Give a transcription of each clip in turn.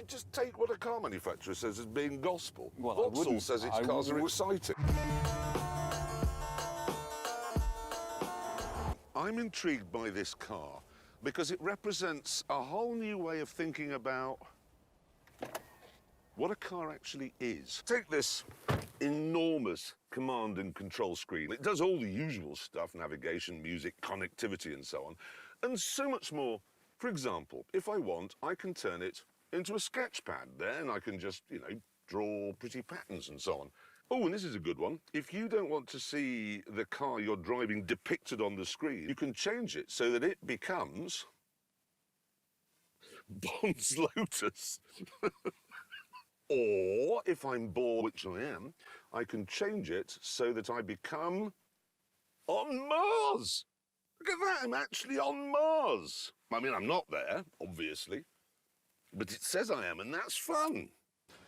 you just take what a car manufacturer says as being gospel? Well, Vauxhall says its cars are exciting. I'm intrigued by this car because it represents a whole new way of thinking about what a car actually is. Take this enormous command and control screen. It does all the usual stuff, navigation, music, connectivity, and so on, and so much more. For example, if I want, I can turn it into a sketch pad. Then I can just, draw pretty patterns and so on. Oh, and this is a good one. If you don't want to see the car you're driving depicted on the screen, you can change it so that it becomes Bond's Lotus. Or, if I'm bored, which I am, I can change it so that I become on Mars. Look at that, I'm actually on Mars. I mean, I'm not there, obviously, but it says I am, and that's fun.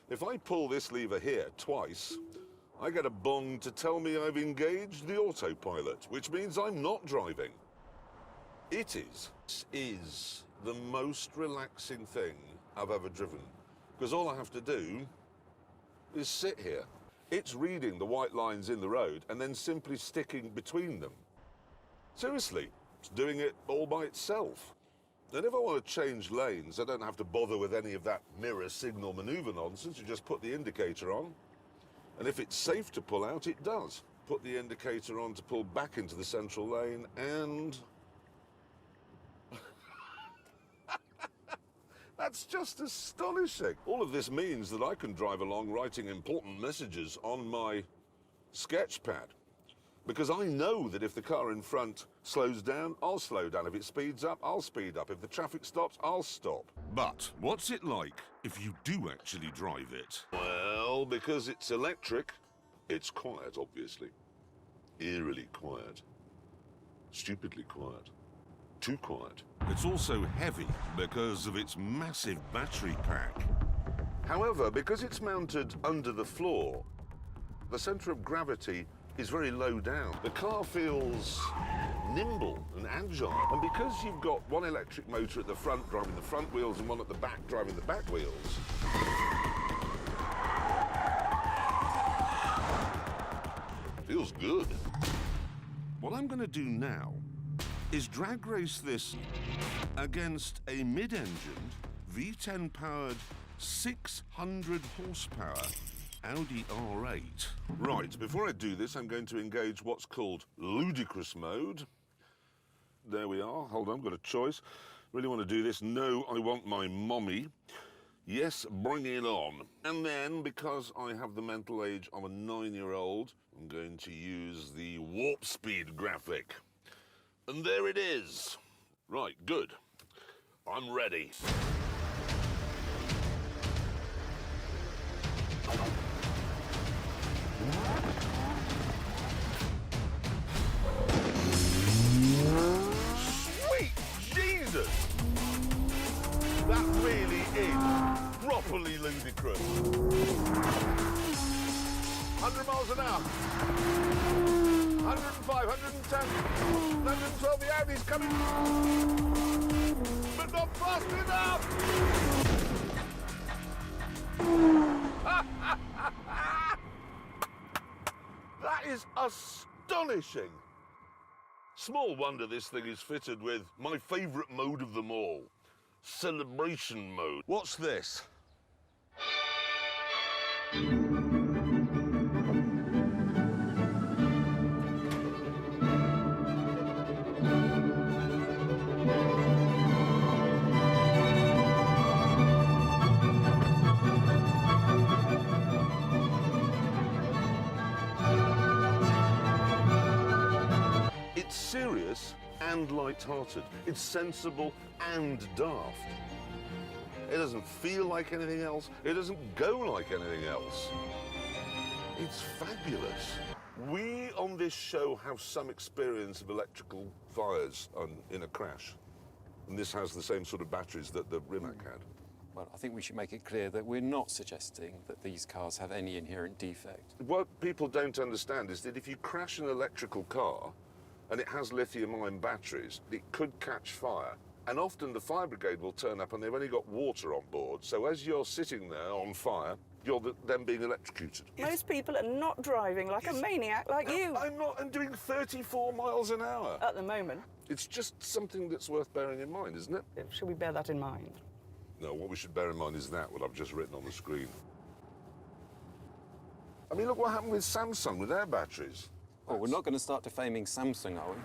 If I pull this lever here twice, I get a bong to tell me I've engaged the autopilot, which means I'm not driving. It is the most relaxing thing I've ever driven, because all I have to do is sit here. It's reading the white lines in the road and then simply sticking between them. Seriously, it's doing it all by itself. And if I want to change lanes, I don't have to bother with any of that mirror signal maneuver nonsense. You just put the indicator on. And if it's safe to pull out, it does. Put the indicator on to pull back into the central lane, and that's just astonishing. All of this means that I can drive along writing important messages on my sketch pad, because I know that if the car in front slows down, I'll slow down. If it speeds up, I'll speed up. If the traffic stops, I'll stop. But what's it like if you do actually drive it? Well, because it's electric, it's quiet, obviously. Eerily quiet. Stupidly quiet. Too quiet. It's also heavy because of its massive battery pack. However, because it's mounted under the floor, the center of gravity is very low down. The car feels nimble and agile. And because you've got one electric motor at the front driving the front wheels and one at the back driving the back wheels, feels good. What I'm going to do now is drag race this against a mid-engined V10 powered 600 horsepower Audi R8. Right, before I do this, I'm going to engage what's called ludicrous mode. There we are. Hold on, I've got a choice. Really want to do this? No, I want my mommy. Yes, bring it on. And then, because I have the mental age of a 9-year-old, I'm going to use the warp speed graphic. And there it is. Right, good. I'm ready. Sweet Jesus! That really is properly ludicrous. 100 miles an hour. 105, 110, 112, the Audi's coming. But not fast enough! That is astonishing. Small wonder this thing is fitted with my favourite mode of them all, celebration mode. What's this? It's serious and light-hearted. It's sensible and daft. It doesn't feel like anything else. It doesn't go like anything else. It's fabulous. We on this show have some experience of electrical fires in a crash. And this has the same sort of batteries that the Rimac had. Well, I think we should make it clear that we're not suggesting that these cars have any inherent defect. What people don't understand is that if you crash an electrical car and it has lithium-ion batteries, it could catch fire And often the fire brigade will turn up and they've only got water on board. So as you're sitting there on fire, you're then being electrocuted. Most people are not driving like a maniac like you. I'm not. I'm doing 34 miles an hour. At the moment. It's just something that's worth bearing in mind, isn't it? Should we bear that in mind? No, what we should bear in mind is that, what I've just written on the screen. I mean, look what happened with Samsung with their batteries. Well, we're not going to start defaming Samsung, are we?